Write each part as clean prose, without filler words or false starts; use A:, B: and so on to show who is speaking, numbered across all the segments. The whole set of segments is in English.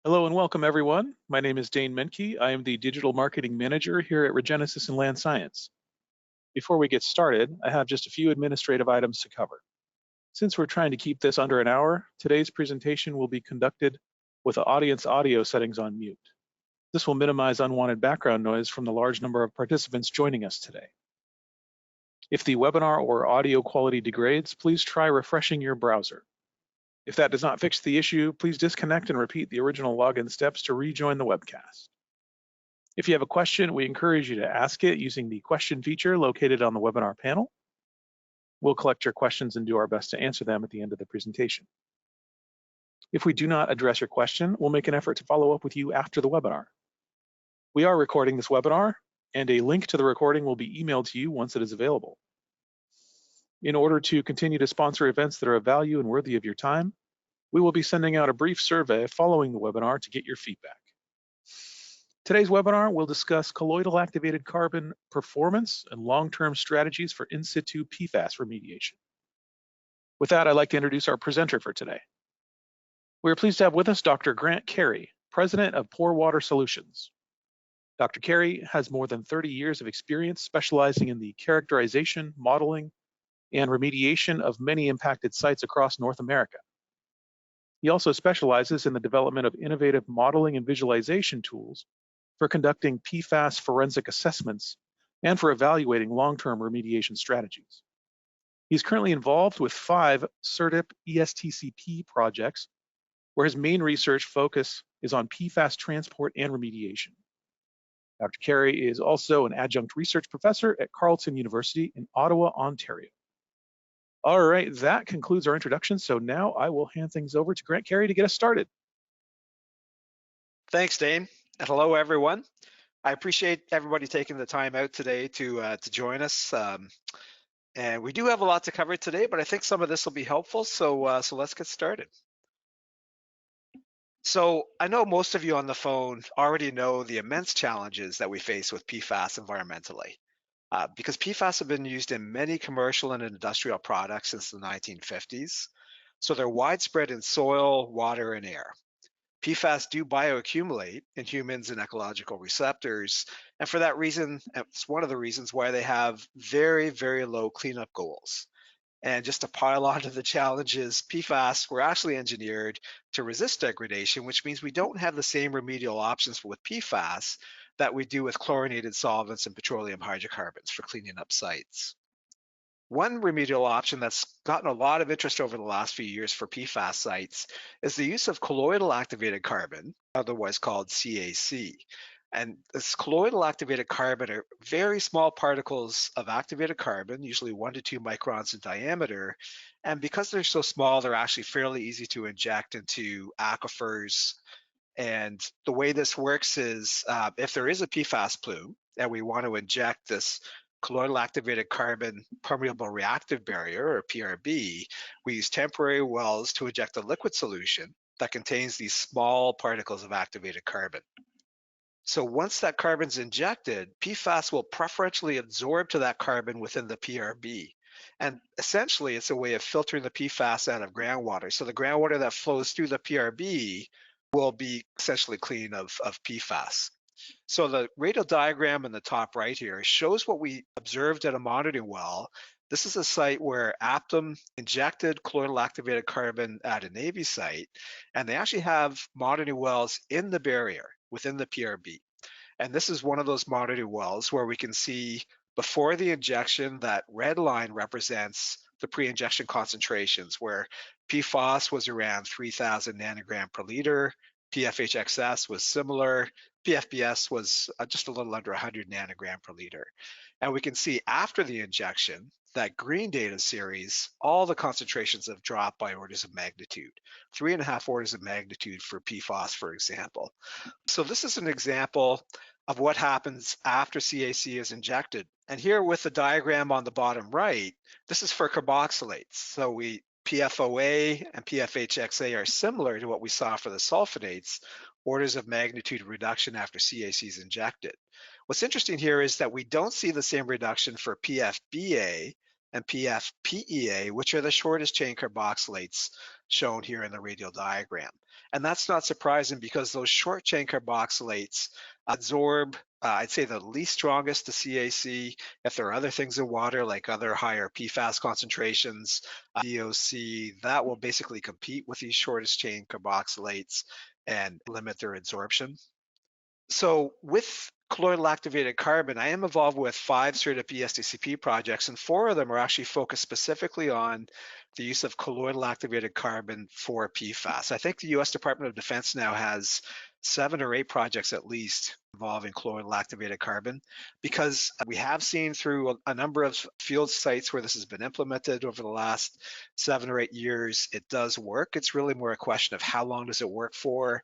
A: Hello and welcome, everyone. My name is Dane Menke. I am the Digital Marketing Manager here at Regenesis and Land Science. Before we get started, I have just a few administrative items to cover. Since we're trying to keep this under an hour, today's presentation will be conducted with the audience audio settings on mute. This will minimize unwanted background noise from the large number of participants joining us today. If the webinar or audio quality degrades, please try refreshing your browser. If that does not fix the issue, please disconnect and repeat the original login steps to rejoin the webcast. If you have a question, we encourage you to ask it using the question feature located on the webinar panel. We'll collect your questions and do our best to answer them at the end of the presentation. If we do not address your question, we'll make an effort to follow up with you after the webinar. We are recording this webinar, and a link to the recording will be emailed to you once it is available. In order to continue to sponsor events that are of value and worthy of your time, we will be sending out a brief survey following the webinar to get your feedback. Today's webinar will discuss colloidal activated carbon performance and long-term strategies for in situ PFAS remediation. With that, I'd like to introduce our presenter for today. We are pleased to have with us Dr. Grant Carey, President of Pore Water Solutions. Dr. Carey has more than 30 years of experience specializing in the characterization, modeling, and remediation of many impacted sites across North America. He also specializes in the development of innovative modeling and visualization tools for conducting PFAS forensic assessments and for evaluating long-term remediation strategies. He's currently involved with 5 CERTIP ESTCP projects, where his main research focus is on PFAS transport and remediation. Dr. Carey is also an adjunct research professor at Carleton University in Ottawa, Ontario. All right, that concludes our introduction. So now I will hand things over to Grant Carey to get us started.
B: Thanks, Dane, and hello, everyone. I appreciate everybody taking the time out today to join us. And we do have a lot to cover today, but I think some of this will be helpful. So let's get started. So I know most of you on the phone already know the immense challenges that we face with PFAS environmentally. Because PFAS have been used in many commercial and industrial products since the 1950s. So they're widespread in soil, water, and air. PFAS do bioaccumulate in humans and ecological receptors. And for that reason, it's one of the reasons why they have very, very low cleanup goals. And just to pile on to the challenges, PFAS were actually engineered to resist degradation, which means we don't have the same remedial options with PFAS that we do with chlorinated solvents and petroleum hydrocarbons for cleaning up sites. One remedial option that's gotten a lot of interest over the last few years for PFAS sites is the use of colloidal activated carbon, otherwise called CAC. And this colloidal activated carbon are very small particles of activated carbon, usually 1 to 2 microns in diameter. And because they're so small, they're actually fairly easy to inject into aquifers. And the way this works is if there is a PFAS plume and we want to inject this colloidal activated carbon permeable reactive barrier, or PRB, we use temporary wells to inject a liquid solution that contains these small particles of activated carbon. So once that carbon's injected, PFAS will preferentially absorb to that carbon within the PRB. And essentially, it's a way of filtering the PFAS out of groundwater. So the groundwater that flows through the PRB will be essentially clean of PFAS. So the radial diagram in the top right here shows what we observed at a monitoring well. This is a site where Aptum injected colloidal activated carbon at a Navy site, and they actually have monitoring wells in the barrier within the PRB. And this is one of those monitoring wells where we can see before the injection, that red line represents the pre-injection concentrations, where PFAS was around 3,000 nanogram per liter, PFHXS was similar, PFBS was just a little under 100 nanogram per liter. And we can see after the injection, that green data series, all the concentrations have dropped by orders of magnitude, 3.5 orders of magnitude for PFAS, for example. So this is an example of what happens after CAC is injected. And here with the diagram on the bottom right, this is for carboxylates. So PFOA and PFHXA are similar to what we saw for the sulfonates, orders of magnitude reduction after CAC is injected. What's interesting here is that we don't see the same reduction for PFBA, and PFPEA, which are the shortest chain carboxylates shown here in the radial diagram. And that's not surprising because those short chain carboxylates absorb, I'd say, the least strongest to CAC. If there are other things in water, like other higher PFAS concentrations, DOC, that will basically compete with these shortest chain carboxylates and limit their absorption. So with colloidal activated carbon, I am involved with 5 startup ESDCP projects, and 4 of them are actually focused specifically on the use of colloidal activated carbon for PFAS. I think the US Department of Defense now has 7 or 8 projects at least involving colloidal activated carbon, because we have seen through a number of field sites where this has been implemented over the last 7 or 8 years, it does work. It's really more a question of how long does it work for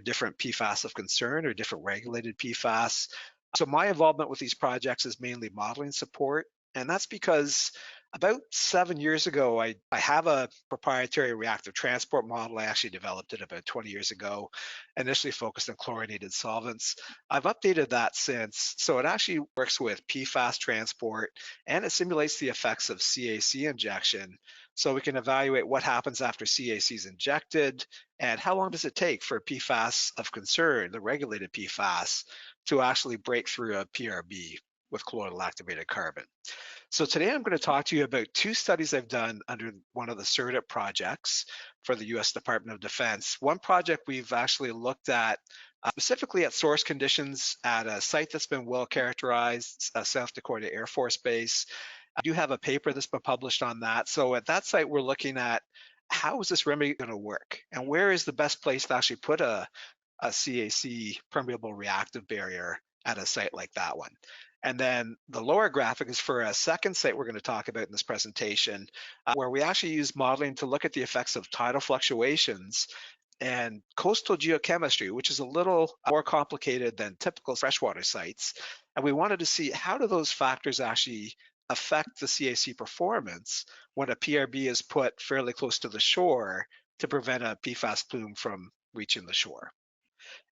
B: different PFAS of concern or different regulated PFAS. So my involvement with these projects is mainly modeling support, and that's because about 7 years ago, I have a proprietary reactive transport model. I actually developed it about 20 years ago, initially focused on chlorinated solvents. I've updated that since, so it actually works with PFAS transport, and it simulates the effects of CAC injection. So we can evaluate what happens after CAC is injected, and how long does it take for PFAS of concern, the regulated PFAS, to actually break through a PRB with colloidal activated carbon. So today I'm going to talk to you about 2 studies I've done under one of the CERDIP projects for the US Department of Defense. One project we've actually looked at specifically at source conditions at a site that's been well characterized, South Dakota Air Force Base. I do have a paper that's been published on that. So at that site, we're looking at how is this remedy going to work, and where is the best place to actually put a CAC permeable reactive barrier at a site like that one. And then the lower graphic is for a second site we're going to talk about in this presentation, where we actually use modeling to look at the effects of tidal fluctuations and coastal geochemistry, which is a little more complicated than typical freshwater sites. And we wanted to see how do those factors actually affect the CAC performance when a PRB is put fairly close to the shore to prevent a PFAS plume from reaching the shore.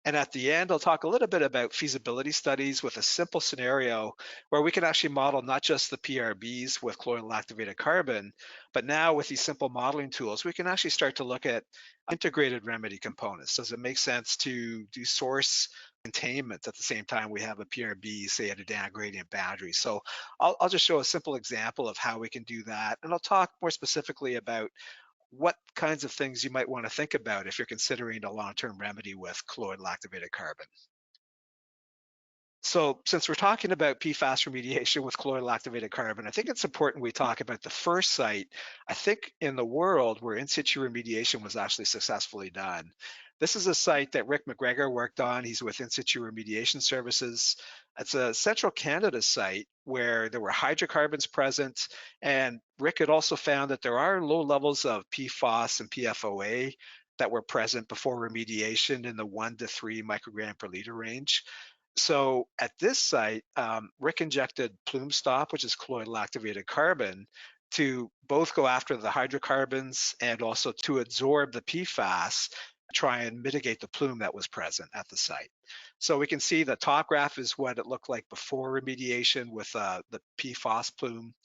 B: And at the end, I'll talk a little bit about feasibility studies with a simple scenario where we can actually model not just the PRBs with colloidal activated carbon, but now with these simple modeling tools, we can actually start to look at integrated remedy components. Does it make sense to do source containment at the same time we have a PRB, say at a down gradient boundary? So I'll just show a simple example of how we can do that. And I'll talk more specifically about what kinds of things you might want to think about if you're considering a long-term remedy with colloidal activated carbon. So since we're talking about PFAS remediation with colloidal activated carbon, I think it's important we talk about the first site, I think, in the world where in situ remediation was actually successfully done. This is a site that Rick McGregor worked on. He's with In Situ Remediation Services. It's a central Canada site where there were hydrocarbons present, and Rick had also found that there are low levels of PFAS and PFOA that were present before remediation in the 1 to 3 microgram per liter range. So at this site, Rick injected plume stop, which is colloidal activated carbon, to both go after the hydrocarbons and also to absorb the PFAS, try and mitigate the plume that was present at the site. So we can see the top graph is what it looked like before remediation with the PFAS plume.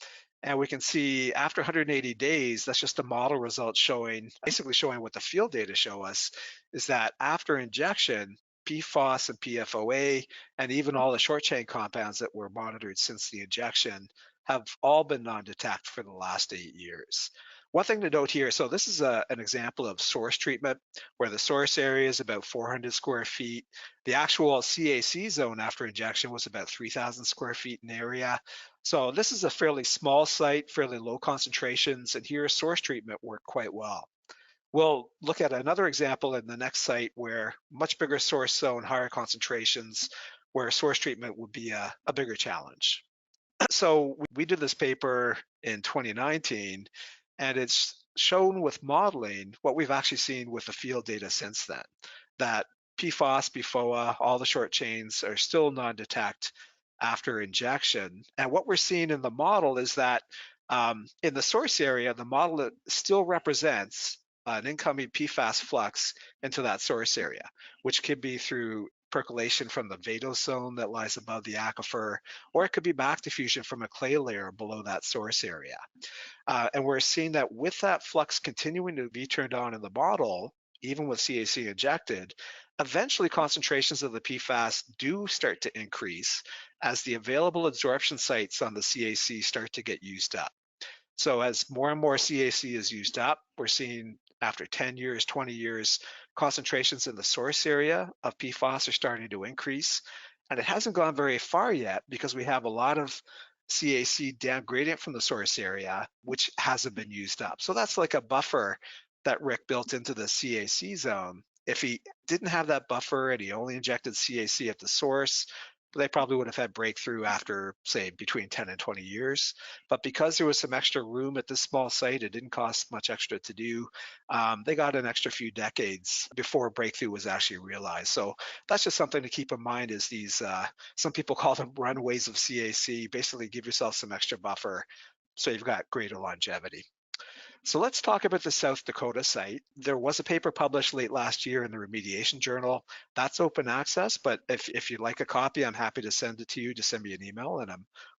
B: And we can see after 180 days, that's just a model result showing, basically showing what the field data show us, is that after injection, PFAS and PFOA, and even all the short chain compounds that were monitored since the injection have all been non-detect for the last 8 years. One thing to note here, so this is an example of source treatment where the source area is about 400 square feet. The actual CAC zone after injection was about 3,000 square feet in area. So this is a fairly small site, fairly low concentrations, and here source treatment worked quite well. We'll look at another example in the next site where much bigger source zone, higher concentrations, where source treatment would be a bigger challenge. So we did this paper in 2019, and it's shown with modeling what we've actually seen with the field data since then, that PFAS, PFOA, all the short chains are still non-detect after injection. And what we're seeing in the model is that in the source area, the model still represents an incoming PFAS flux into that source area, which could be through percolation from the vadose zone that lies above the aquifer, or it could be back diffusion from a clay layer below that source area. And we're seeing that with that flux continuing to be turned on in the bottle, even with CAC injected, eventually concentrations of the PFAS do start to increase as the available adsorption sites on the CAC start to get used up. So as more and more CAC is used up, we're seeing after 10 years, 20 years, concentrations in the source area of PFAS are starting to increase. And it hasn't gone very far yet because we have a lot of CAC down gradient from the source area, which hasn't been used up. So that's like a buffer that Rick built into the CAC zone. If he didn't have that buffer and he only injected CAC at the source, they probably would have had breakthrough after, say, between 10 and 20 years. But because there was some extra room at this small site, it didn't cost much extra to do. They got an extra few decades before breakthrough was actually realized. So that's just something to keep in mind is these, some people call them runways of CAC, basically give yourself some extra buffer so you've got greater longevity. So let's talk about the South Dakota site. There was a paper published late last year in the Remediation Journal. That's open access, but if you'd like a copy, I'm happy to send it to you. Just send me an email and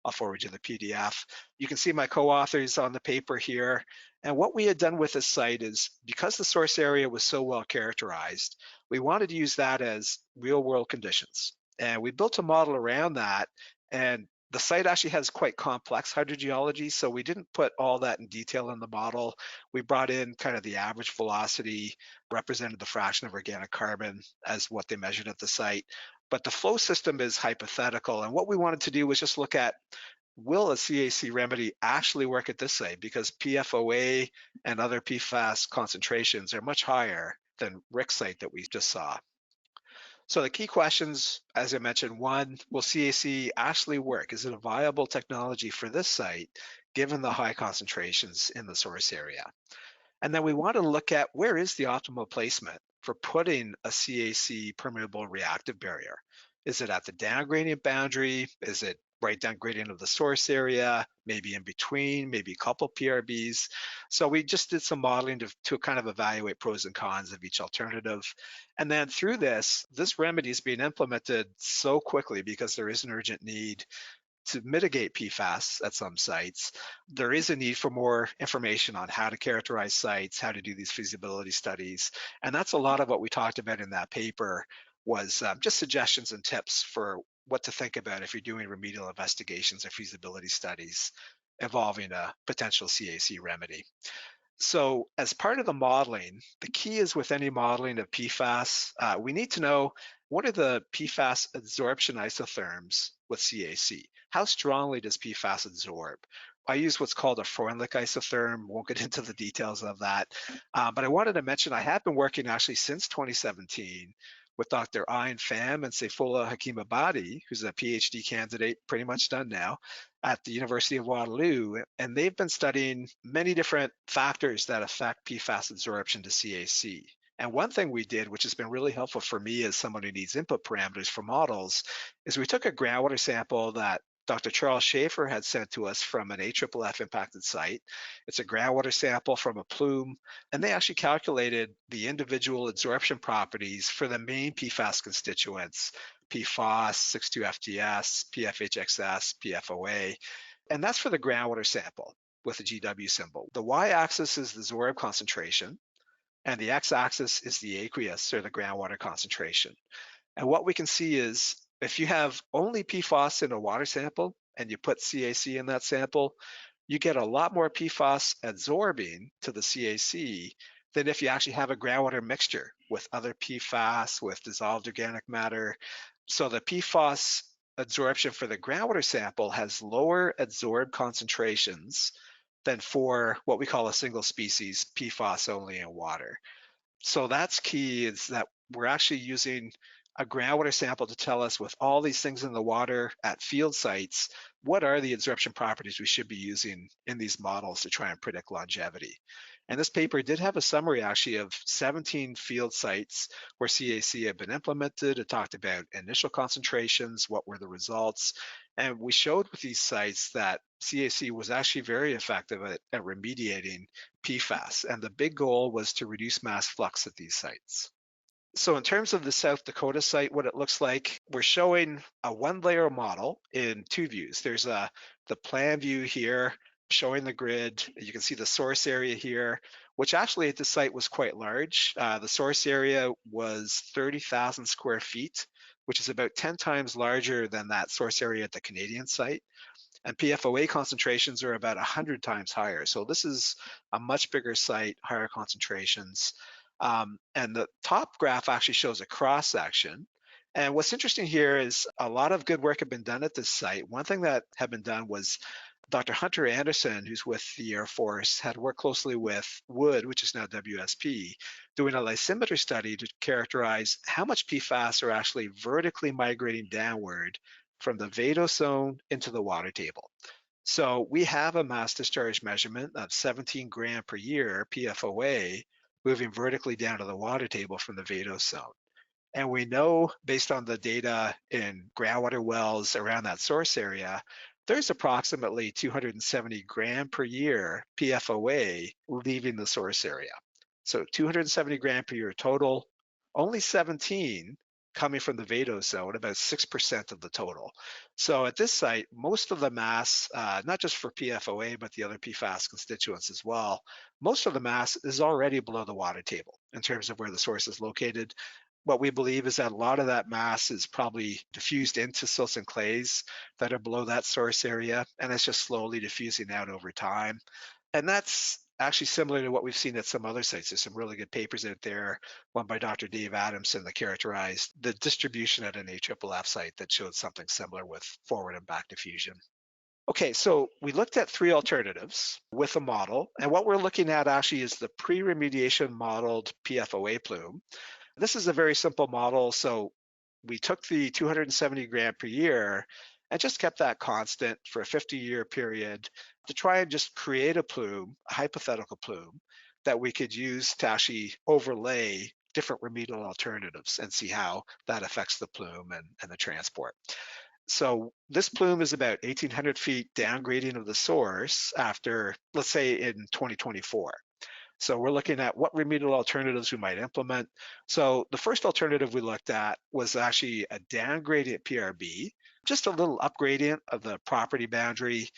B: I'll forward you the PDF. You can see my co-authors on the paper here. And what we had done with this site is because the source area was so well characterized, we wanted to use that as real world conditions. And we built a model around that. And the site actually has quite complex hydrogeology, so we didn't put all that in detail in the model. We brought in kind of the average velocity, represented the fraction of organic carbon as what they measured at the site. But the flow system is hypothetical, and what we wanted to do was just look at, will a CAC remedy actually work at this site? Because PFOA and other PFAS concentrations are much higher than Rick's site that we just saw. So the key questions, as I mentioned, one, will CAC actually work? Is it a viable technology for this site, given the high concentrations in the source area? And then we want to look at where is the optimal placement for putting a CAC permeable reactive barrier? Is it at the down gradient boundary? Is it right down gradient of the source area? Maybe in between, maybe a couple PRBs. So we just did some modeling to kind of evaluate pros and cons of each alternative. And then through this remedy is being implemented so quickly because there is an urgent need to mitigate PFAS at some sites. There is a need for more information on how to characterize sites, how to do these feasibility studies. And that's a lot of what we talked about in that paper was just suggestions and tips for what to think about if you're doing remedial investigations or feasibility studies involving a potential CAC remedy. So as part of the modeling, the key is with any modeling of PFAS, we need to know what are the PFAS adsorption isotherms with CAC? How strongly does PFAS adsorb? I use what's called a Freundlich isotherm, won't get into the details of that. But I wanted to mention I have been working actually since 2017 with Dr. Ayn Pham and Seyfullah Hakimabadi, who's a PhD candidate, pretty much done now, at the University of Waterloo, and they've been studying many different factors that affect PFAS absorption to CAC. And one thing we did, which has been really helpful for me as someone who needs input parameters for models, is we took a groundwater sample that Dr. Charles Schaefer had sent to us from an AFFF impacted site. It's a groundwater sample from a plume, and they actually calculated the individual adsorption properties for the main PFAS constituents, PFAS, 6,2-FTS, PFHXS, PFOA, and that's for the groundwater sample with the GW symbol. The y-axis is the Zorb concentration, and the x-axis is the aqueous, or the groundwater concentration. And what we can see is if you have only PFAS in a water sample and you put CAC in that sample, you get a lot more PFAS adsorbing to the CAC than if you actually have a groundwater mixture with other PFAS, with dissolved organic matter. So the PFAS adsorption for the groundwater sample has lower adsorbed concentrations than for what we call a single species PFAS only in water. So that's key, is that we're actually using a groundwater sample to tell us with all these things in the water at field sites, what are the adsorption properties we should be using in these models to try and predict longevity. And this paper did have a summary actually of 17 field sites where CAC had been implemented. It talked about initial concentrations, what were the results. And we showed with these sites that CAC was actually very effective at remediating PFAS. And the big goal was to reduce mass flux at these sites. So in terms of the South Dakota site, what it looks like, we're showing a one-layer model in two views. There's the plan view here showing the grid. You can see the source area here, which actually at the site was quite large. The source area was 30,000 square feet, which is about 10 times larger than that source area at the Canadian site. And PFOA concentrations are about 100 times higher. So this is a much bigger site, higher concentrations. And the top graph actually shows a cross section. And what's interesting here is a lot of good work had been done at this site. One thing that had been done was Dr. Hunter Anderson, who's with the Air Force, had worked closely with Wood, which is now WSP, doing a lysimeter study to characterize how much PFAS are actually vertically migrating downward from the vadose zone into the water table. So we have a mass discharge measurement of 17 gram per year PFOA moving vertically down to the water table from the vadose zone. And we know based on the data in groundwater wells around that source area, there's approximately 270 gram per year PFOA leaving the source area. So 270 gram per year total, only 17 coming from the vadose zone, about 6% of the total. So at this site, most of the mass, not just for PFOA, but the other PFAS constituents as well, most of the mass is already below the water table in terms of where the source is located. What we believe is that a lot of that mass is probably diffused into silts and clays that are below that source area, and it's just slowly diffusing out over time. And that's actually similar to what we've seen at some other sites. There's some really good papers out there, one by Dr. Dave Adamson that characterized the distribution at an AFFF site that showed something similar with forward and back diffusion. Okay, so we looked at three alternatives with a model, and what we're looking at actually is the pre-remediation modeled PFOA plume. This is a very simple model. So we took the 270 gram per year and just kept that constant for a 50-year period to try and just create a plume, a hypothetical plume, that we could use to actually overlay different remedial alternatives and see how that affects the plume and the transport. So this plume is about 1,800 feet down gradient of the source after, let's say in 2024. So we're looking at what remedial alternatives we might implement. So the first alternative we looked at was actually a down gradient PRB, just a little up gradient of the property boundary.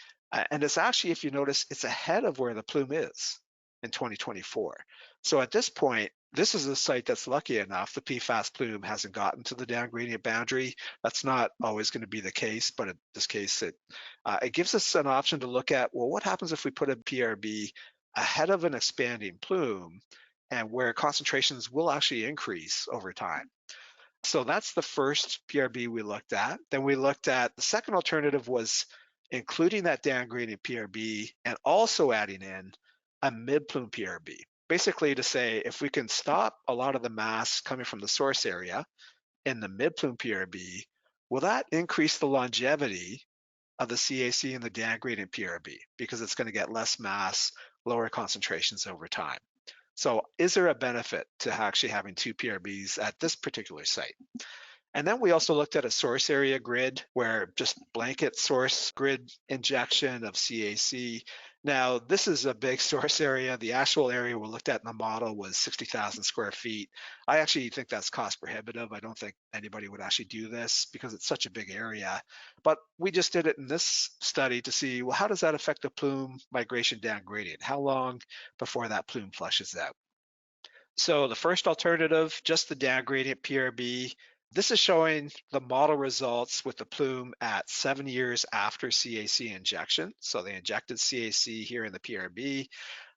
B: And it's actually, if you notice, it's ahead of where the plume is in 2024. So at this point, this is a site that's lucky enough the PFAS plume hasn't gotten to the down gradient boundary. That's not always going to be the case, but in this case, it gives us an option to look at, well, what happens if we put a PRB ahead of an expanding plume and where concentrations will actually increase over time. So that's the first PRB we looked at. Then we looked at the second alternative was including that down gradient PRB and also adding in a mid-plume PRB. Basically to say, if we can stop a lot of the mass coming from the source area in the mid-plume PRB, will that increase the longevity of the CAC and the down gradient PRB because it's going to get less mass, lower concentrations over time. So is there a benefit to actually having two PRBs at this particular site? And then we also looked at a source area grid where just blanket source grid injection of CAC. Now, this is a big source area. The actual area we looked at in the model was 60,000 square feet. I actually think that's cost prohibitive. I don't think anybody would actually do this because it's such a big area. But we just did it in this study to see, well, how does that affect the plume migration down gradient? How long before that plume flushes out? So the first alternative, just the down gradient PRB. This is showing the model results with the plume at 7 years after CAC injection. So they injected CAC here in the PRB.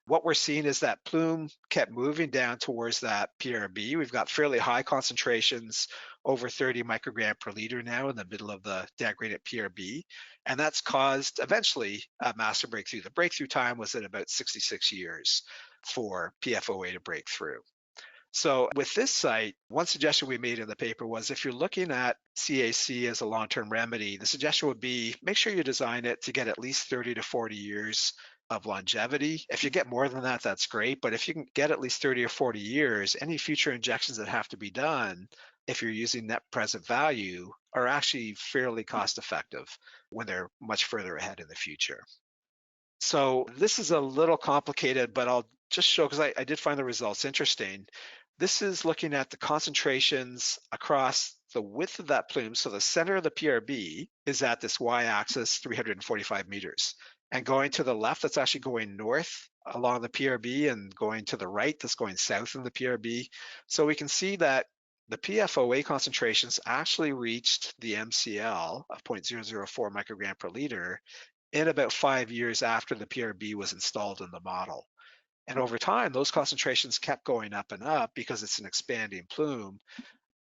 B: What we're seeing is that plume kept moving down towards that PRB. We've got fairly high concentrations, over 30 microgram per liter now in the middle of the down gradient PRB. And that's caused eventually a master breakthrough. The breakthrough time was at about 66 years for PFOA to break through. So with this site, one suggestion we made in the paper was if you're looking at CAC as a long-term remedy, the suggestion would be make sure you design it to get at least 30 to 40 years of longevity. If you get more than that, that's great. But if you can get at least 30 or 40 years, any future injections that have to be done, if you're using net present value, are actually fairly cost effective when they're much further ahead in the future. So this is a little complicated, but I'll just show because I did find the results interesting. This is looking at the concentrations across the width of that plume. So the center of the PRB is at this y-axis, 345 meters. And going to the left, that's actually going north along the PRB, and going to the right, that's going south in the PRB. So we can see that the PFOA concentrations actually reached the MCL of 0.004 microgram per liter in about 5 years after the PRB was installed in the model. And over time, those concentrations kept going up and up because it's an expanding plume.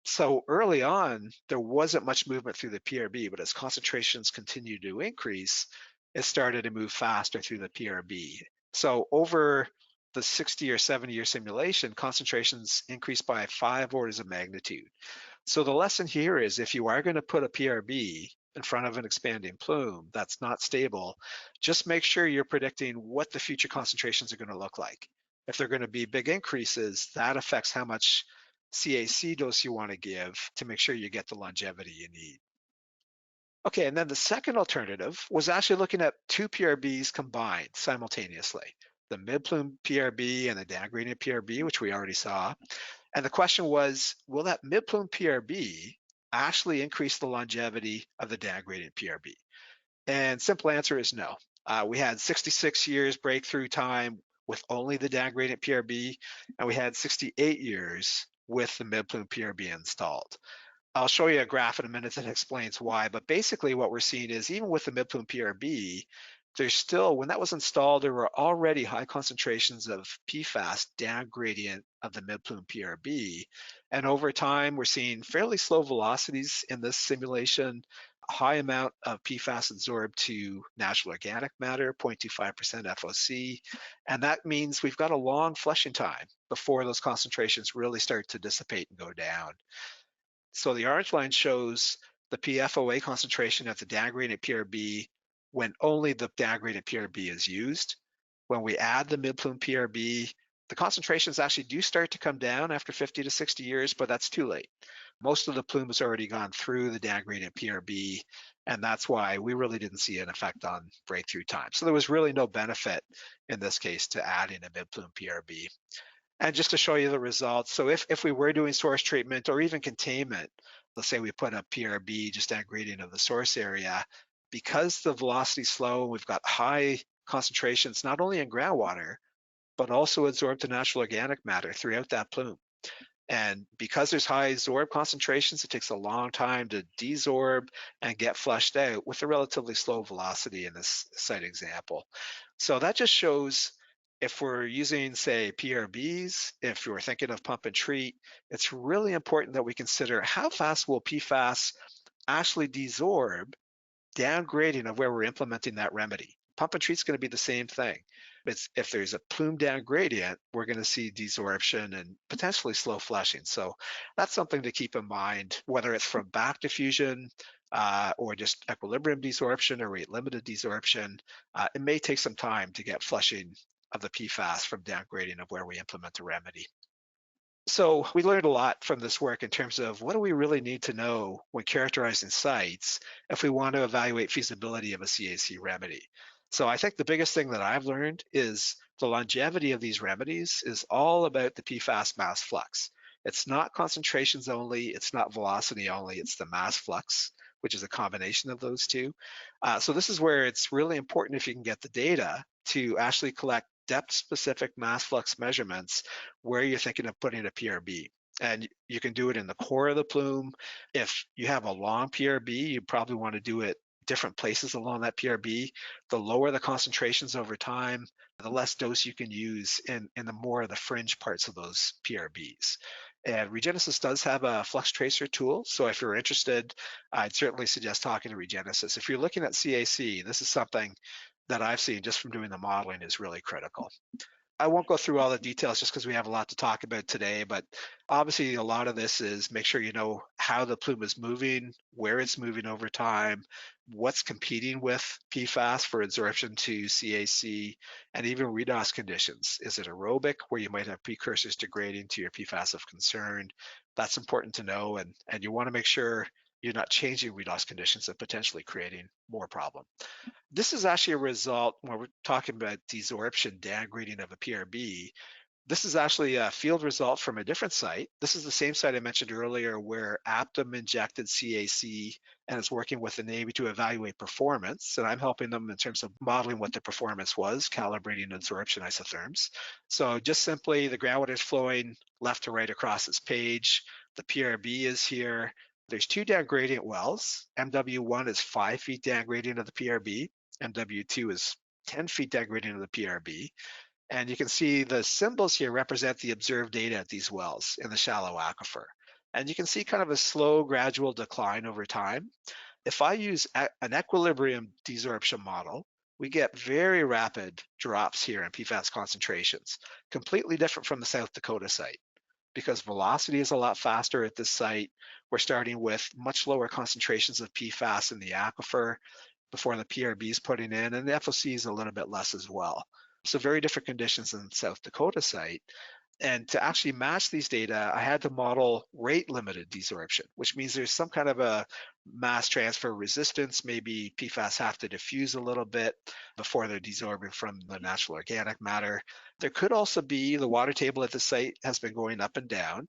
B: So early on, there wasn't much movement through the PRB, but as concentrations continued to increase, it started to move faster through the PRB. So over the 60 or 70-year simulation, concentrations increased by 5 orders of magnitude. So the lesson here is, if you are going to put a PRB in front of an expanding plume that's not stable, just make sure you're predicting what the future concentrations are going to look like. If they're going to be big increases, that affects how much CAC dose you want to give to make sure you get the longevity you need. Okay, and then the second alternative was actually looking at two PRBs combined simultaneously, the mid-plume PRB and the down-gradient PRB, which we already saw. And the question was, will that mid-plume PRB actually increase the longevity of the down-gradient PRB? And simple answer is no. We had 66 years breakthrough time with only the down-gradient PRB, and we had 68 years with the mid-plume PRB installed. I'll show you a graph in a minute that explains why, but basically what we're seeing is, even with the mid-plume PRB, there's still, when that was installed, there were already high concentrations of PFAS down gradient of the mid-plume PRB. And over time, we're seeing fairly slow velocities in this simulation, a high amount of PFAS absorbed to natural organic matter, 0.25% FOC. And that means we've got a long flushing time before those concentrations really start to dissipate and go down. So the orange line shows the PFOA concentration at the down-gradient PRB when only the down-gradient PRB is used. When we add the mid-plume PRB, the concentrations actually do start to come down after 50 to 60 years, but that's too late. Most of the plume has already gone through the down-gradient PRB, and that's why we really didn't see an effect on breakthrough time. So there was really no benefit in this case to adding a mid-plume PRB. And just to show you the results, so if we were doing source treatment or even containment, let's say we put a PRB just at gradient of the source area, because the velocity is slow, we've got high concentrations, not only in groundwater, but also absorbed to natural organic matter throughout that plume. And because there's high absorb concentrations, it takes a long time to desorb and get flushed out with a relatively slow velocity in this site example. So that just shows, if we're using, say, PRBs, if you're thinking of pump and treat, it's really important that we consider how fast will PFAS actually desorb down gradient of where we're implementing that remedy. Pump and treat is going to be the same thing. If there's a plume down gradient, we're going to see desorption and potentially slow flushing. So that's something to keep in mind, whether it's from back diffusion or just equilibrium desorption or rate limited desorption. It may take some time to get flushing of the PFAS from down gradient of where we implement a remedy. So we learned a lot from this work in terms of, what do we really need to know when characterizing sites if we want to evaluate feasibility of a CAC remedy. So I think the biggest thing that I've learned is the longevity of these remedies is all about the PFAS mass flux. It's not concentrations only, it's not velocity only, it's the mass flux, which is a combination of those two. So this is where it's really important, if you can get the data, to actually collect depth-specific mass flux measurements where you're thinking of putting a PRB. And you can do it in the core of the plume. If you have a long PRB, you probably want to do it different places along that PRB. The lower the concentrations over time, the less dose you can use in the more of the fringe parts of those PRBs. And Regenesis does have a flux tracer tool. So if you're interested, I'd certainly suggest talking to Regenesis. If you're looking at CAC, this is something that I've seen just from doing the modeling is really critical. I won't go through all the details just because we have a lot to talk about today, but obviously a lot of this is make sure you know how the plume is moving, where it's moving over time, what's competing with PFAS for absorption to CAC, and even redox conditions. Is it aerobic, where you might have precursors degrading to your PFAS of concern? That's important to know, and you want to make sure you're not changing redox conditions and potentially creating more problem. This is actually a result when we're talking about desorption, downgrading of a PRB. This is actually a field result from a different site. This is the same site I mentioned earlier where Aptum injected CAC and is working with the Navy to evaluate performance. And I'm helping them in terms of modeling what the performance was, calibrating adsorption isotherms. So just simply the groundwater is flowing left to right across this page. The PRB is here. There's two down gradient wells. MW1 is 5 feet down gradient of the PRB. MW2 is 10 feet down gradient of the PRB. And you can see the symbols here represent the observed data at these wells in the shallow aquifer. And you can see kind of a slow, gradual decline over time. If I use an equilibrium desorption model, we get very rapid drops here in PFAS concentrations, completely different from the South Dakota site because velocity is a lot faster at this site. We're starting with much lower concentrations of PFAS in the aquifer before the PRB is putting in, and the FOC is a little bit less as well. So very different conditions in the South Dakota site. And to actually match these data, I had to model rate limited desorption, which means there's some kind of a mass transfer resistance. Maybe PFAS have to diffuse a little bit before they're desorbing from the natural organic matter. There could also be the water table at the site has been going up and down.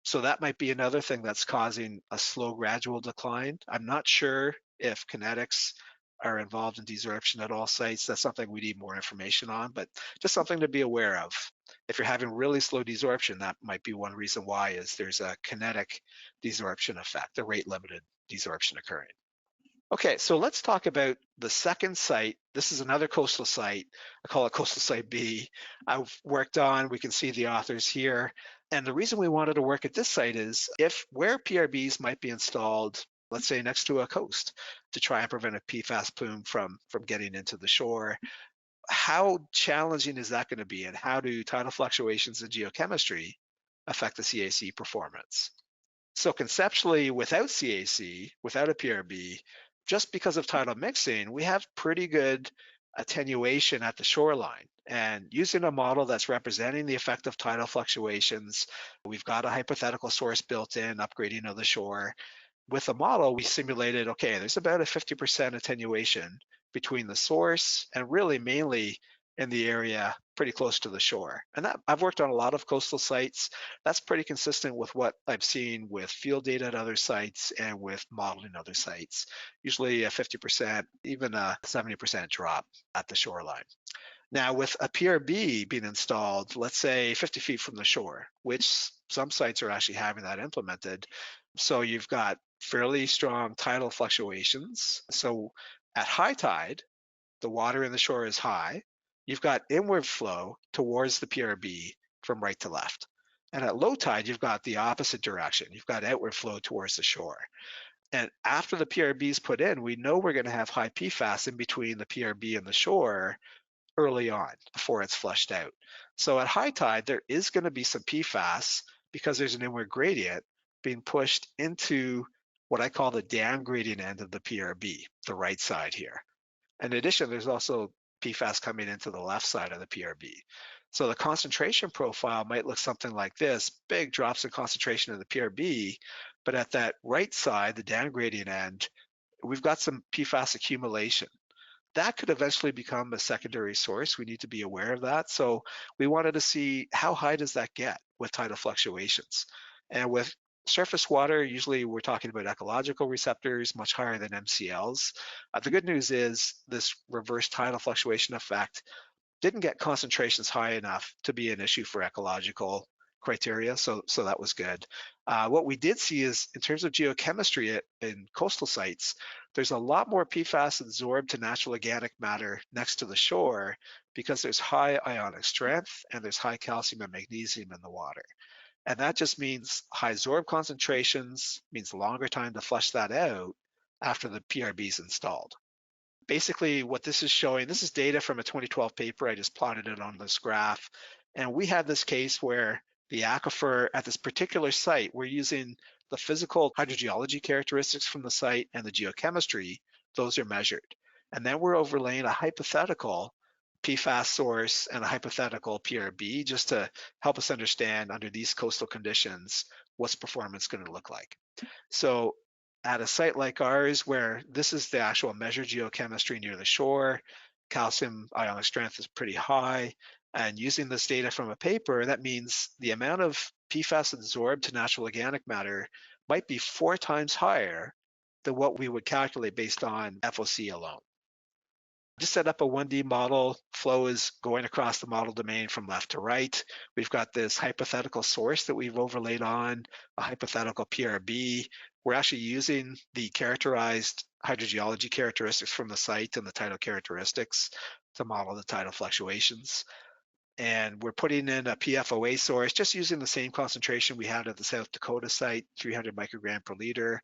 B: So that might be another thing that's causing a slow gradual decline. I'm not sure if kinetics are involved in desorption at all sites. That's something we need more information on, but just something to be aware of. If you're having really slow desorption, that might be one reason why is there's a kinetic desorption effect, a rate limited desorption occurring. Okay, so let's talk about the second site. This is another coastal site. I call it Coastal Site B. I've worked on, we can see the authors here. And the reason we wanted to work at this site is if where PRBs might be installed, let's say next to a coast to try and prevent a PFAS plume from getting into the shore, how challenging is that going to be? And how do tidal fluctuations in geochemistry affect the CAC performance? So conceptually, without CAC, without a PRB, just because of tidal mixing, we have pretty good attenuation at the shoreline. And using a model that's representing the effect of tidal fluctuations, we've got a hypothetical source built in, upgrading of the shore. With a model, we simulated, okay, there's about a 50% attenuation between the source and really mainly in the area pretty close to the shore. And that I've worked on a lot of coastal sites. That's pretty consistent with what I've seen with field data at other sites and with modeling other sites. Usually a 50%, even a 70% drop at the shoreline. Now with a PRB being installed, let's say 50 feet from the shore, which some sites are actually having that implemented. So you've got fairly strong tidal fluctuations. So at high tide, the water in the shore is high. You've got inward flow towards the PRB from right to left. And at low tide, you've got the opposite direction. You've got outward flow towards the shore. And after the PRB is put in, we know we're going to have high PFAS in between the PRB and the shore early on before it's flushed out. So at high tide, there is going to be some PFAS because there's an inward gradient being pushed into what I call the down gradient end of the PRB, the right side here. In addition, there's also PFAS coming into the left side of the PRB. So the concentration profile might look something like this, big drops in concentration of the PRB, but at that right side, the down gradient end, we've got some PFAS accumulation. That could eventually become a secondary source. We need to be aware of that. So we wanted to see how high does that get with tidal fluctuations. And with surface water, usually we're talking about ecological receptors, much higher than MCLs. The good news is this reverse tidal fluctuation effect didn't get concentrations high enough to be an issue for ecological criteria, so that was good. What we did see is in terms of geochemistry in coastal sites, there's a lot more PFAS absorbed to natural organic matter next to the shore because there's high ionic strength and there's high calcium and magnesium in the water. And that just means high absorb concentrations, means longer time to flush that out after the PRB is installed. Basically what this is showing, this is data from a 2012 paper, I just plotted it on this graph. And we had this case where the aquifer at this particular site, we're using the physical hydrogeology characteristics from the site and the geochemistry, those are measured. And then we're overlaying a hypothetical PFAS source and a hypothetical PRB just to help us understand under these coastal conditions, what's performance going to look like. So at a site like ours, where this is the actual measured geochemistry near the shore, calcium ionic strength is pretty high. And using this data from a paper, that means the amount of PFAS absorbed to natural organic matter might be 4 times higher than what we would calculate based on FOC alone. Just set up a 1D model. Flow is going across the model domain from left to right. We've got this hypothetical source that we've overlaid on, a hypothetical PRB. We're actually using the characterized hydrogeology characteristics from the site and the tidal characteristics to model the tidal fluctuations. And we're putting in a PFOA source, just using the same concentration we had at the South Dakota site, 300 microgram per liter,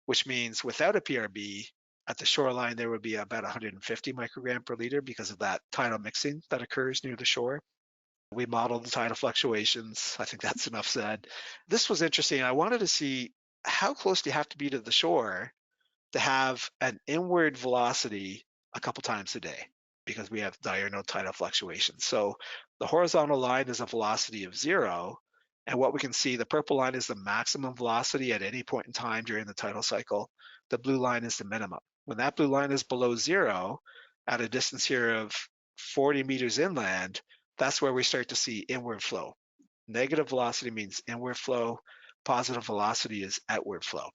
B: which means without a PRB, at the shoreline, there would be about 150 microgram per liter because of that tidal mixing that occurs near the shore. We modeled the tidal fluctuations. I think that's enough said. This was interesting. I wanted to see how close do you have to be to the shore to have an inward velocity a couple times a day because we have diurnal tidal fluctuations. So the horizontal line is a velocity of 0. And what we can see, the purple line is the maximum velocity at any point in time during the tidal cycle. The blue line is the minimum. When that blue line is below 0, at a distance here of 40 meters inland, that's where we start to see inward flow. Negative velocity means inward flow. Positive velocity is outward flow.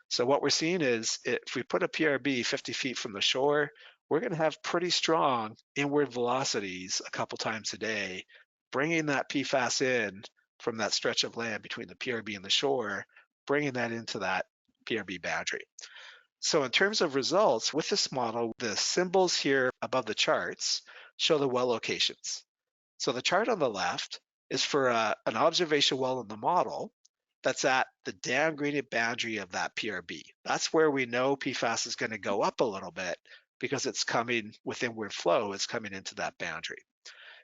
B: So what we're seeing is if we put a PRB 50 feet from the shore, we're going to have pretty strong inward velocities a couple times a day, bringing that PFAS in from that stretch of land between the PRB and the shore, bringing that into that PRB boundary. So in terms of results, with this model, the symbols here above the charts show the well locations. So the chart on the left is for an observation well in the model that's at the down gradient boundary of that PRB. That's where we know PFAS is going to go up a little bit because it's coming with inward flow, it's coming into that boundary.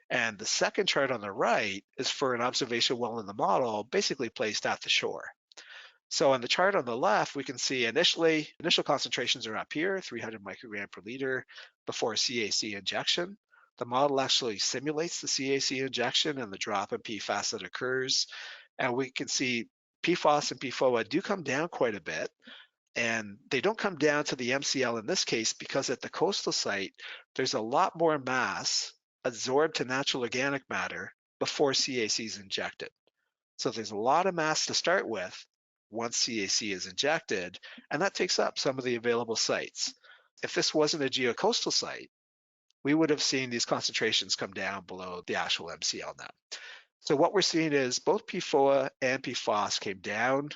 B: And the second chart on the right is for an observation well in the model, basically placed at the shore. So on the chart on the left, we can see initial concentrations are up here, 300 microgram per liter before CAC injection. The model actually simulates the CAC injection and the drop in PFAS that occurs. And we can see PFOS and PFOA do come down quite a bit. And they don't come down to the MCL in this case because at the coastal site, there's a lot more mass absorbed to natural organic matter before CAC is injected. So there's a lot of mass to start with once CAC is injected, and that takes up some of the available sites. If this wasn't a geocoastal site, we would have seen these concentrations come down below the actual MCL now. So what we're seeing is both PFOA and PFOS came down.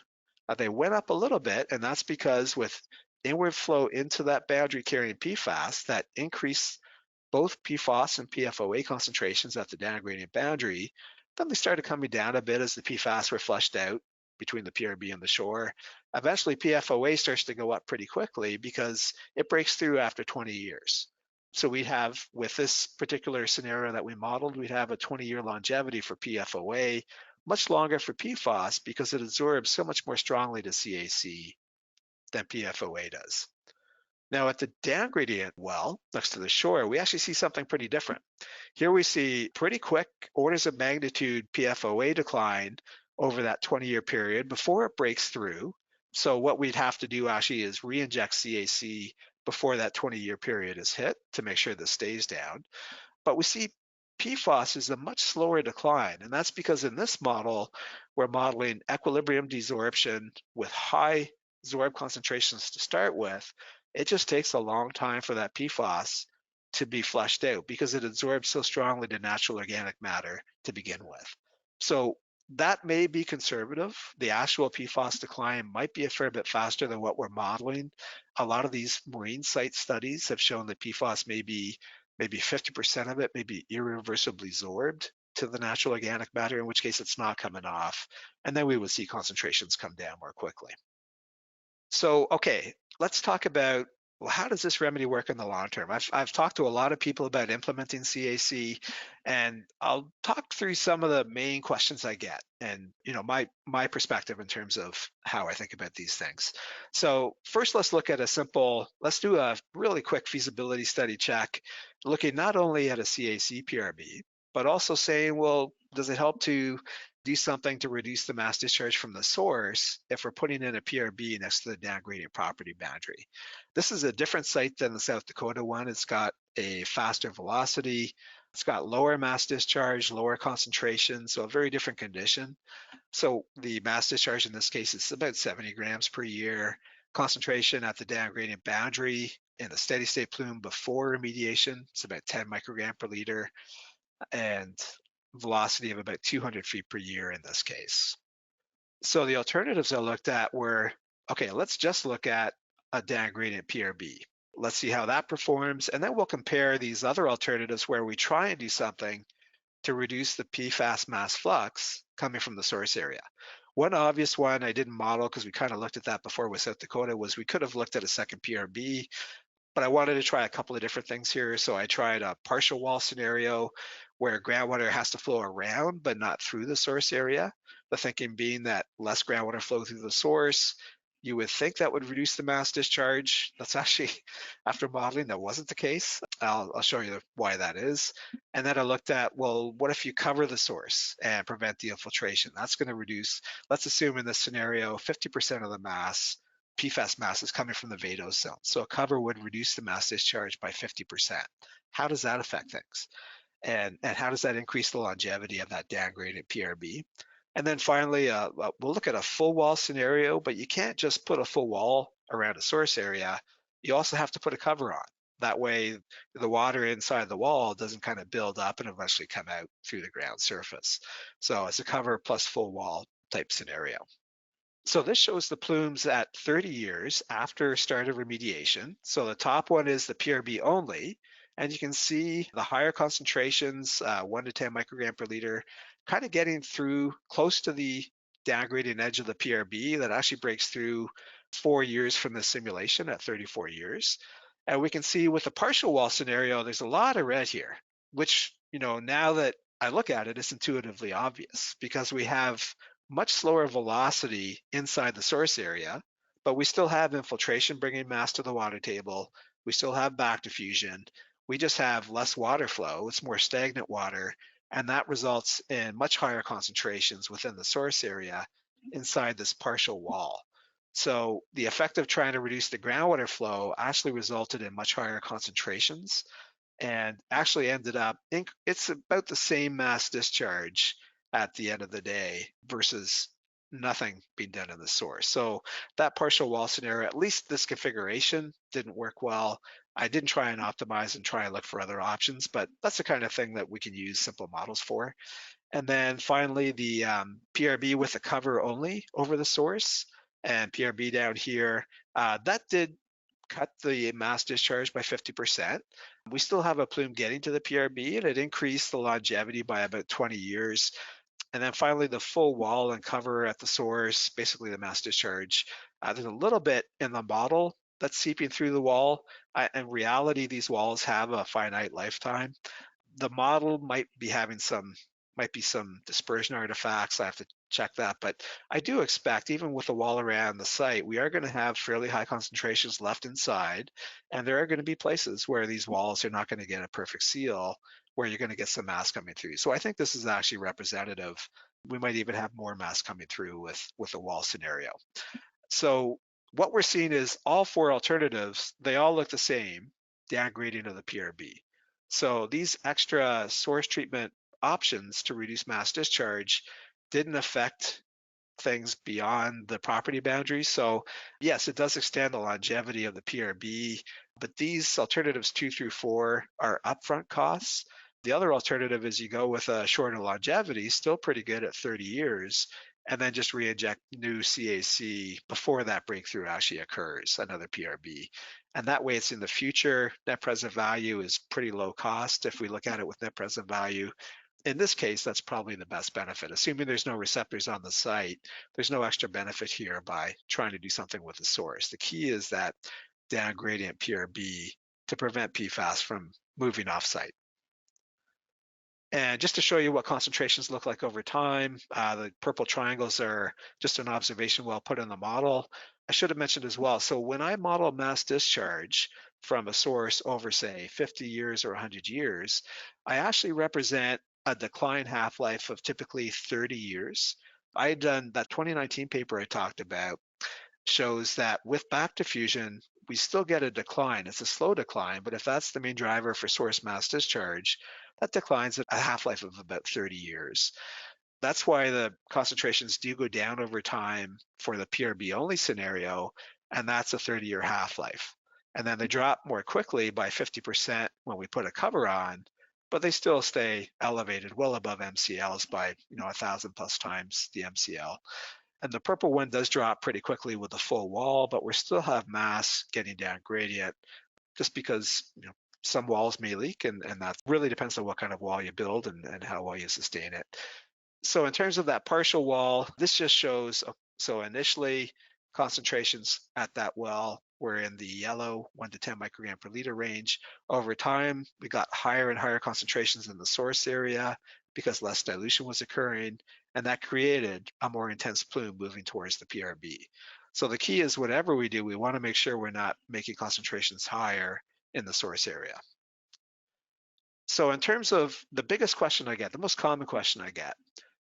B: They went up a little bit, and that's because with inward flow into that boundary carrying PFAS, that increased both PFOS and PFOA concentrations at the down gradient boundary. Then they started coming down a bit as the PFAS were flushed out between the PRB and the shore. Eventually, PFOA starts to go up pretty quickly because it breaks through after 20 years. So we'd have, with this particular scenario that we modeled, we'd have a 20-year longevity for PFOA, much longer for PFOS because it absorbs so much more strongly to CAC than PFOA does. Now at the down gradient well, next to the shore, we actually see something pretty different. Here we see pretty quick orders of magnitude PFOA decline over that 20-year period before it breaks through. So what we'd have to do actually is re-inject CAC before that 20-year period is hit to make sure this stays down. But we see PFOS is a much slower decline, and that's because in this model, we're modeling equilibrium desorption with high absorb concentrations to start with. It just takes a long time for that PFOS to be flushed out because it absorbs so strongly to natural organic matter to begin with. So that may be conservative. The actual PFOS decline might be a fair bit faster than what we're modeling. A lot of these marine site studies have shown that PFOS may be maybe 50% of it may be irreversibly absorbed to the natural organic matter, in which case it's not coming off. And then we would see concentrations come down more quickly. So, okay, let's talk about, well, how does this remedy work in the long term? I've talked to a lot of people about implementing CAC, and I'll talk through some of the main questions I get and my perspective in terms of how I think about these things. So first, let's do a really quick feasibility study check, looking not only at a CAC PRB, but also saying, well, does it help to do something to reduce the mass discharge from the source if we're putting in a PRB next to the down gradient property boundary? This is a different site than the South Dakota one. It's got a faster velocity. It's got lower mass discharge, lower concentration, so a very different condition. So the mass discharge in this case is about 70 grams per year. Concentration at the down gradient boundary in the steady state plume before remediation, it's about 10 microgram per liter, and velocity of about 200 feet per year in this case. So the alternatives I looked at were, okay, let's just look at a down gradient PRB. Let's see how that performs, and then we'll compare these other alternatives where we try and do something to reduce the PFAS mass flux coming from the source area. One obvious one I didn't model because we kind of looked at that before with South Dakota was we could have looked at a second PRB, but I wanted to try a couple of different things here. So I tried a partial wall scenario where groundwater has to flow around but not through the source area. The thinking being that less groundwater flow through the source, you would think that would reduce the mass discharge. That's actually, after modeling, that wasn't the case. I'll show you why that is. And then I looked at, well, what if you cover the source and prevent the infiltration? That's going to reduce, let's assume in this scenario, 50% of the mass PFAS mass is coming from the vadose zone. So a cover would reduce the mass discharge by 50%. How does that affect things? And how does that increase the longevity of that downgraded PRB? And then finally, we'll look at a full wall scenario, but you can't just put a full wall around a source area. You also have to put a cover on. That way, the water inside the wall doesn't kind of build up and eventually come out through the ground surface. So it's a cover plus full wall type scenario. So this shows the plumes at 30 years after start of remediation. So the top one is the PRB only, and you can see the higher concentrations, 1 to 10 microgram per liter, kind of getting through close to the downgrading edge of the PRB that actually breaks through 4 years from the simulation at 34 years. And we can see with the partial wall scenario, there's a lot of red here, which, now that I look at it, it's intuitively obvious because we have much slower velocity inside the source area, but we still have infiltration bringing mass to the water table. We still have back diffusion. We just have less water flow. It's more stagnant water, and that results in much higher concentrations within the source area inside this partial wall. So the effect of trying to reduce the groundwater flow actually resulted in much higher concentrations and actually ended up, it's about the same mass discharge at the end of the day versus nothing being done in the source. So that partial wall scenario, at least this configuration didn't work well. I didn't try and optimize and try and look for other options, but that's the kind of thing that we can use simple models for. And then finally, the PRB with the cover only over the source and PRB down here, that did cut the mass discharge by 50%. We still have a plume getting to the PRB, and it increased the longevity by about 20 years. And then finally, the full wall and cover at the source, basically the mass discharge. There's a little bit in the model that's seeping through the wall. In reality, these walls have a finite lifetime. The model might be some dispersion artifacts. I have to check that, but I do expect, even with the wall around the site, we are going to have fairly high concentrations left inside, and there are going to be places where these walls are not going to get a perfect seal, where you're going to get some mass coming through. So I think this is actually representative. We might even have more mass coming through with a wall scenario. So what we're seeing is all 4 alternatives, they all look the same, downgrading of the PRB. So these extra source treatment options to reduce mass discharge didn't affect things beyond the property boundaries. So yes, it does extend the longevity of the PRB, but these alternatives 2 through 4 are upfront costs. The other alternative is you go with a shorter longevity, still pretty good at 30 years, and then just re-inject new CAC before that breakthrough actually occurs, another PRB. And that way it's in the future. Net present value is pretty low cost if we look at it with net present value. In this case, that's probably the best benefit. Assuming there's no receptors on the site, there's no extra benefit here by trying to do something with the source. The key is that down gradient PRB to prevent PFAS from moving off site. And just to show you what concentrations look like over time, the purple triangles are just an observation well put in the model. I should have mentioned as well, so when I model mass discharge from a source over, say, 50 years or 100 years, I actually represent a decline half-life of typically 30 years. I had done that 2019 paper I talked about shows that with back diffusion, we still get a decline. It's a slow decline, but if that's the main driver for source mass discharge, that declines at a half-life of about 30 years. That's why the concentrations do go down over time for the PRB only scenario, and that's a 30-year half-life. And then they drop more quickly by 50% when we put a cover on, but they still stay elevated well above MCLs by 1,000 plus times the MCL. And the purple one does drop pretty quickly with the full wall, but we still have mass getting down gradient just because some walls may leak, and that really depends on what kind of wall you build and how well you sustain it. So in terms of that partial wall, this just shows, so initially concentrations at that well were in the yellow 1 to 10 microgram per liter range. Over time, we got higher and higher concentrations in the source area because less dilution was occurring, and that created a more intense plume moving towards the PRB. So the key is whatever we do, we want to make sure we're not making concentrations higher in the source area. So in terms of the biggest question I get, the most common question I get,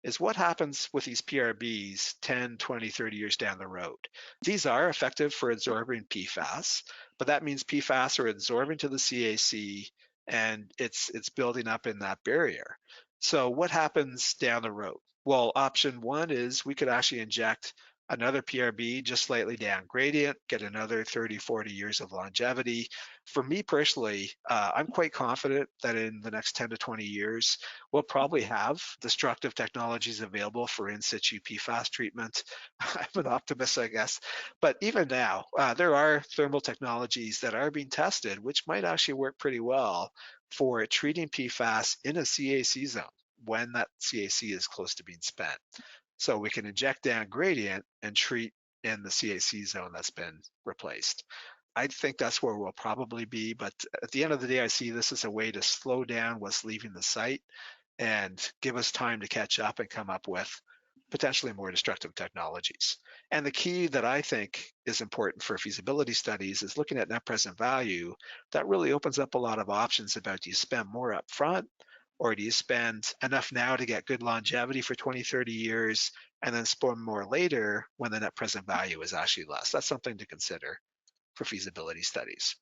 B: is what happens with these PRBs 10, 20, 30 years down the road? These are effective for absorbing PFAS, but that means PFAS are absorbing to the CAC and it's building up in that barrier. So what happens down the road? Well, option one is we could actually inject another PRB just slightly down gradient, get another 30, 40 years of longevity. For me personally, I'm quite confident that in the next 10 to 20 years, we'll probably have destructive technologies available for in situ PFAS treatment. I'm an optimist, I guess. But even now, there are thermal technologies that are being tested, which might actually work pretty well for treating PFAS in a CAC zone when that CAC is close to being spent. So we can inject down gradient and treat in the CAC zone that's been replaced. I think that's where we'll probably be, but at the end of the day, I see this as a way to slow down what's leaving the site and give us time to catch up and come up with potentially more destructive technologies. And the key that I think is important for feasibility studies is looking at net present value. That really opens up a lot of options about, do you spend more up front, or do you spend enough now to get good longevity for 20, 30 years and then spend more later when the net present value is actually less? That's something to consider for feasibility studies.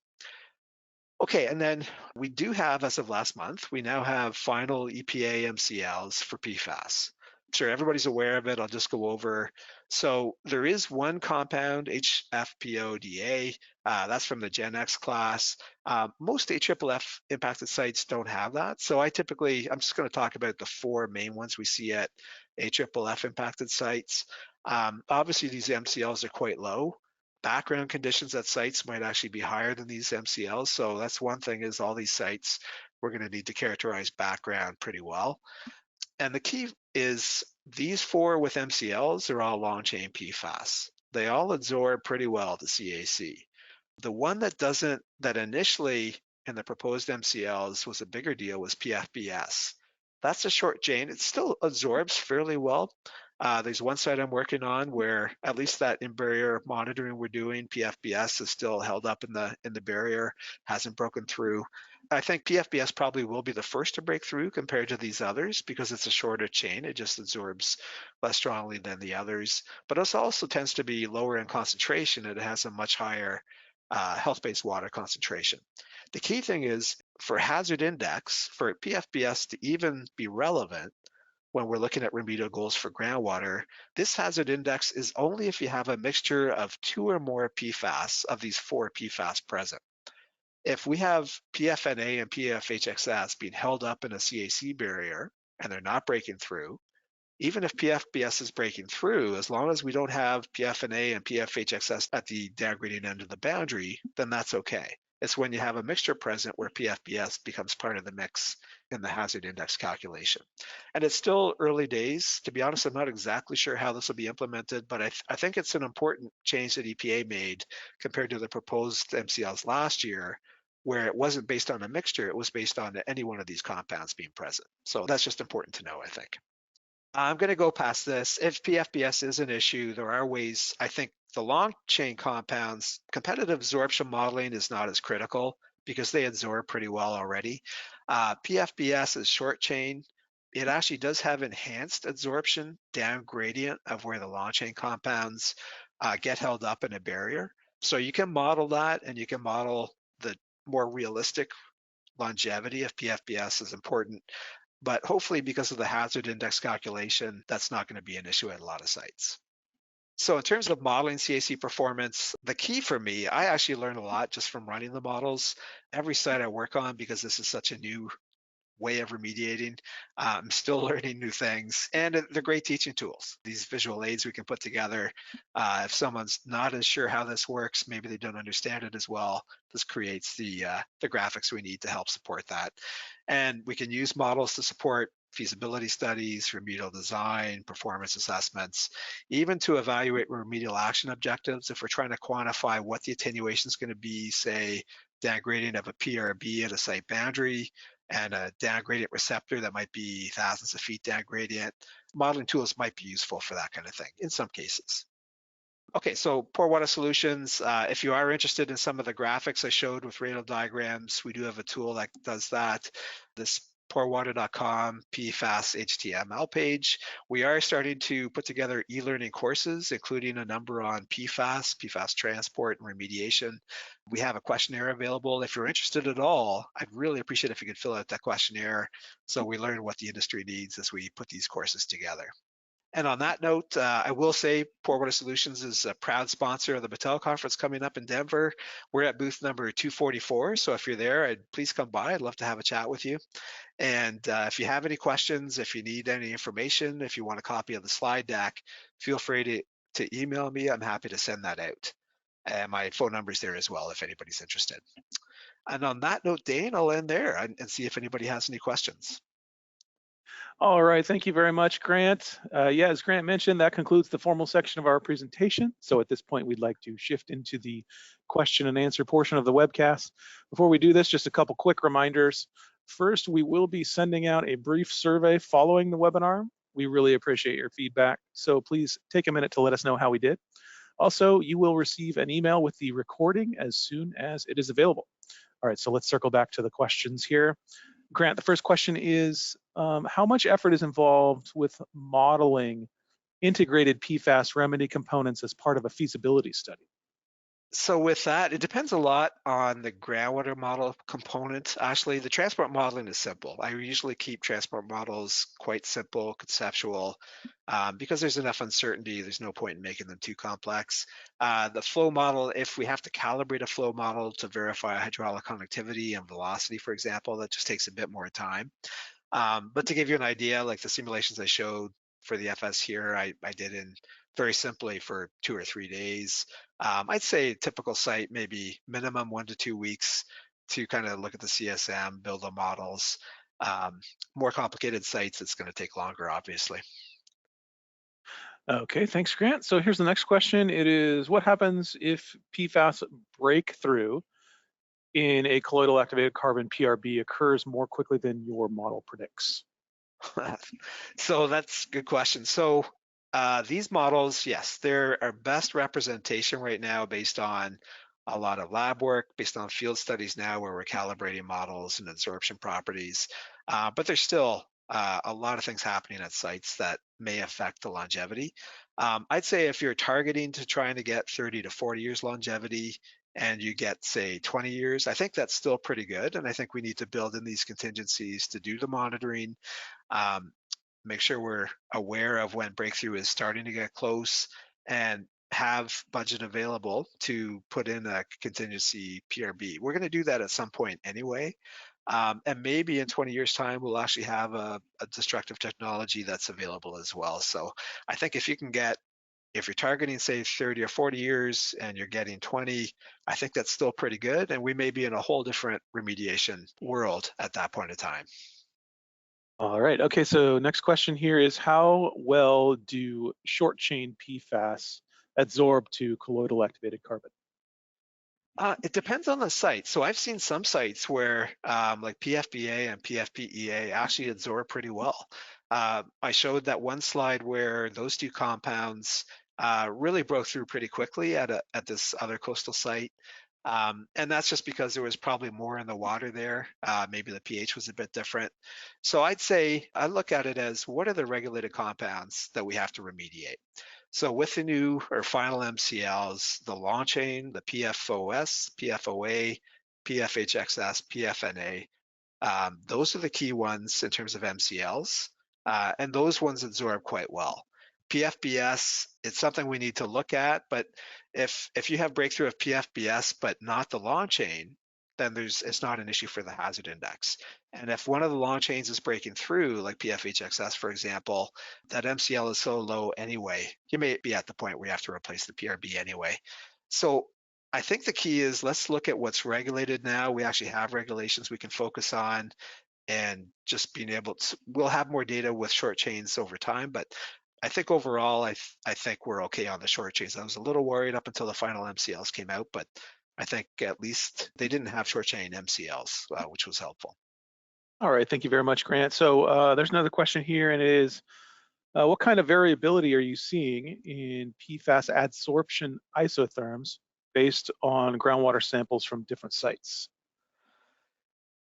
B: Okay, and then we do have, as of last month, we now have final EPA MCLs for PFAS. I'm sure everybody's aware of it. I'll just go over. So there is one compound, HFPODA, that's from the Gen X class. Most AFFF impacted sites don't have that. So I'm just going to talk about the 4 main ones we see at AFFF impacted sites. Obviously, these MCLs are quite low. Background conditions at sites might actually be higher than these MCLs. So that's one thing, is all these sites, we're going to need to characterize background pretty well. And the key is these 4 with MCLs are all long chain PFAS. They all absorb pretty well the CAC. The one that doesn't, that initially in the proposed MCLs was a bigger deal, was PFBS. That's a short chain. It still absorbs fairly well. There's one site I'm working on where at least that in-barrier monitoring we're doing, PFBS is still held up in the barrier, hasn't broken through. I think PFBS probably will be the first to break through compared to these others because it's a shorter chain. It just absorbs less strongly than the others, but it also tends to be lower in concentration and it has a much higher health-based water concentration. The key thing is, for hazard index, for PFBS to even be relevant, when we're looking at remedial goals for groundwater, this hazard index is only if you have a mixture of 2 or more PFAS, of these 4 PFAS present. If we have PFNA and PFHXS being held up in a CAC barrier and they're not breaking through, even if PFBS is breaking through, as long as we don't have PFNA and PFHXS at the downgrading end of the boundary, then that's okay. It's when you have a mixture present where PFBS becomes part of the mix in the hazard index calculation. And it's still early days. To be honest, I'm not exactly sure how this will be implemented, but I think it's an important change that EPA made compared to the proposed MCLs last year, where it wasn't based on a mixture, it was based on any one of these compounds being present. So that's just important to know, I think. I'm going to go past this. If PFBS is an issue, there are ways. I think the long chain compounds, competitive absorption modeling is not as critical because they absorb pretty well already. PFBS is short chain. It actually does have enhanced absorption down gradient of where the long chain compounds get held up in a barrier. So you can model that, and you can model the more realistic longevity of PFBS is important. But hopefully, because of the hazard index calculation, that's not going to be an issue at a lot of sites. So in terms of modeling CAC performance, the key for me, I actually learned a lot just from running the models. Every site I work on, because this is such a new way of remediating. I'm still learning new things, and they're great teaching tools. These visual aids we can put together. If someone's not as sure how this works, maybe they don't understand it as well, this creates the graphics we need to help support that. And we can use models to support feasibility studies, remedial design, performance assessments, even to evaluate remedial action objectives. If we're trying to quantify what the attenuation is going to be, say, downgrading of a PRB at a site boundary, and a down gradient receptor that might be thousands of feet down gradient. Modeling tools might be useful for that kind of thing in some cases. Okay, so poor water solutions. If you are interested in some of the graphics I showed with radial diagrams, we do have a tool that does that. This poorwater.com PFAS HTML page. We are starting to put together e-learning courses, including a number on PFAS, PFAS transport, and remediation. We have a questionnaire available. If you're interested at all, I'd really appreciate if you could fill out that questionnaire so we learn what the industry needs as we put these courses together. And on that note, I will say Port Water Solutions is a proud sponsor of the Battelle Conference coming up in Denver. We're at booth number 244, so if you're there, please come by. I'd love to have a chat with you. And if you have any questions, if you need any information, if you want a copy of the slide deck, feel free to email me. I'm happy to send that out. And my phone number is there as well if anybody's interested. And on that note, Dane, I'll end there and see if anybody has any questions.
A: All right, thank you very much, Grant. Yeah, as Grant mentioned, that concludes the formal section of our presentation. So at this point, we'd like to shift into the question and answer portion of the webcast. Before we do this, just a couple quick reminders. First, we will be sending out a brief survey following the webinar. We really appreciate your feedback, so please take a minute to let us know how we did. Also, you will receive an email with the recording as soon as it is available. All right, so let's circle back to the questions here. Grant, the first question is, how much effort is involved with modeling integrated PFAS remedy components as part of a feasibility study?
B: So with that, it depends a lot on the groundwater model component. Actually, the transport modeling is simple. I usually keep transport models quite simple, conceptual, because there's enough uncertainty. There's no point in making them too complex. The flow model, if we have to calibrate a flow model to verify hydraulic conductivity and velocity, for example, that just takes a bit more time. But to give you an idea, like the simulations I showed for the FS here, I did in very simply for 2 or 3 days. I'd say typical site, maybe minimum 1 to 2 weeks to kind of look at the CSM, build the models. More complicated sites, it's going to take longer, obviously.
A: Okay, thanks, Grant. So here's the next question. It is, what happens if PFAS breakthrough in a colloidal activated carbon PRB occurs more quickly than your model predicts?
B: So that's a good question. So these models, yes, they're our best representation right now based on a lot of lab work, based on field studies now where we're calibrating models and adsorption properties. But there's still a lot of things happening at sites that may affect the longevity. I'd say if you're targeting to trying to get 30 to 40 years longevity and you get, say, 20 years, I think that's still pretty good. And I think we need to build in these contingencies to do the monitoring, um, make sure we're aware of when breakthrough is starting to get close, and have budget available to put in a contingency PRB. We're going to do that at some point anyway. And maybe in 20 years time, we'll actually have a destructive technology that's available as well. So I think if you're targeting, say, 30 or 40 years and you're getting 20, I think that's still pretty good. And we may be in a whole different remediation world at that point in time.
A: All right, okay, so next question here is, how well do short chain PFAS adsorb to colloidal activated carbon?
B: It depends on the site. So I've seen some sites where like PFBA and PFPEA actually adsorb pretty well. I showed that one slide where those two compounds really broke through pretty quickly at this other coastal site. And that's just because there was probably more in the water there. Maybe the pH was a bit different. So I'd say I look at it as, what are the regulated compounds that we have to remediate? So with the new or final MCLs, the long chain, the PFOS, PFOA, PFHXS, PFNA, those are the key ones in terms of MCLs, and those ones absorb quite well. PFBS, it's something we need to look at, but if you have breakthrough of PFBS but not the long chain, then it's not an issue for the hazard index. And if one of the long chains is breaking through, like PFHXS, for example, that MCL is so low anyway, you may be at the point where you have to replace the PRB anyway. So I think the key is let's look at what's regulated now. We actually have regulations we can focus on, and just being able to, we'll have more data with short chains over time, but I think overall, I think we're okay on the short chains. I was a little worried up until the final MCLs came out, but I think at least they didn't have short chain MCLs, which was helpful.
A: All right, thank you very much, Grant. So there's another question here, and it is, what kind of variability are you seeing in PFAS adsorption isotherms based on groundwater samples from different sites?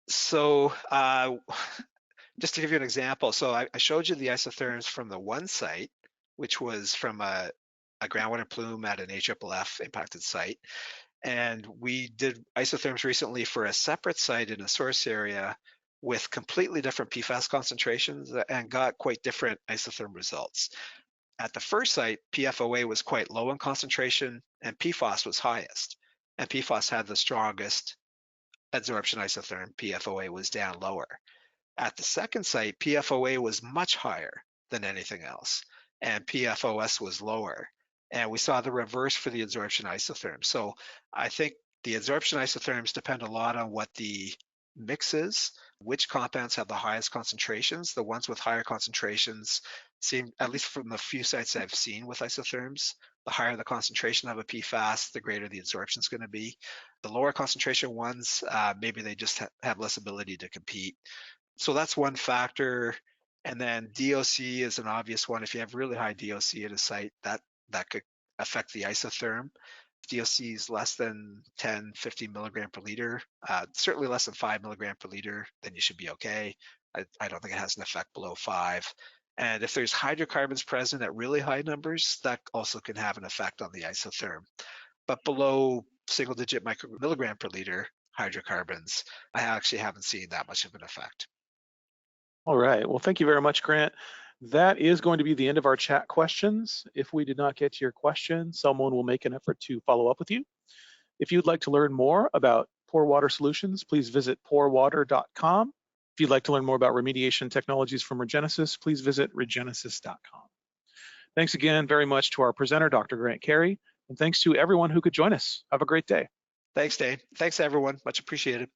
B: So just to give you an example, so I showed you the isotherms from the one site, which was from a groundwater plume at an AFFF impacted site. And we did isotherms recently for a separate site in a source area with completely different PFAS concentrations and got quite different isotherm results. At the first site, PFOA was quite low in concentration and PFAS was highest. And PFAS had the strongest adsorption isotherm, PFOA was down lower. At the second site, PFOA was much higher than anything else, and PFOS was lower. And we saw the reverse for the adsorption isotherms. So I think the adsorption isotherms depend a lot on what the mix is, which compounds have the highest concentrations. The ones with higher concentrations seem, at least from the few sites I've seen with isotherms, the higher the concentration of a PFAS, the greater the adsorption is going to be. The lower concentration ones, maybe they just have less ability to compete. So that's one factor. And then DOC is an obvious one. If you have really high DOC at a site, that could affect the isotherm. If DOC is less than 10, 15 milligram per liter, certainly less than 5 milligram per liter, then you should be okay. I don't think it has an effect below 5. And if there's hydrocarbons present at really high numbers, that also can have an effect on the isotherm. But below single digit micromilligram per liter hydrocarbons, I actually haven't seen that much of an effect.
A: All right, well, thank you very much, Grant. That is going to be the end of our chat questions. If we did not get to your question, someone will make an effort to follow up with you. If you'd like to learn more about Pour Water Solutions, please visit pourwater.com. If you'd like to learn more about remediation technologies from Regenesis, please visit regenesis.com. Thanks again very much to our presenter, Dr. Grant Carey, and thanks to everyone who could join us. Have a great day.
B: Thanks, Dane. Thanks, everyone. Much appreciated.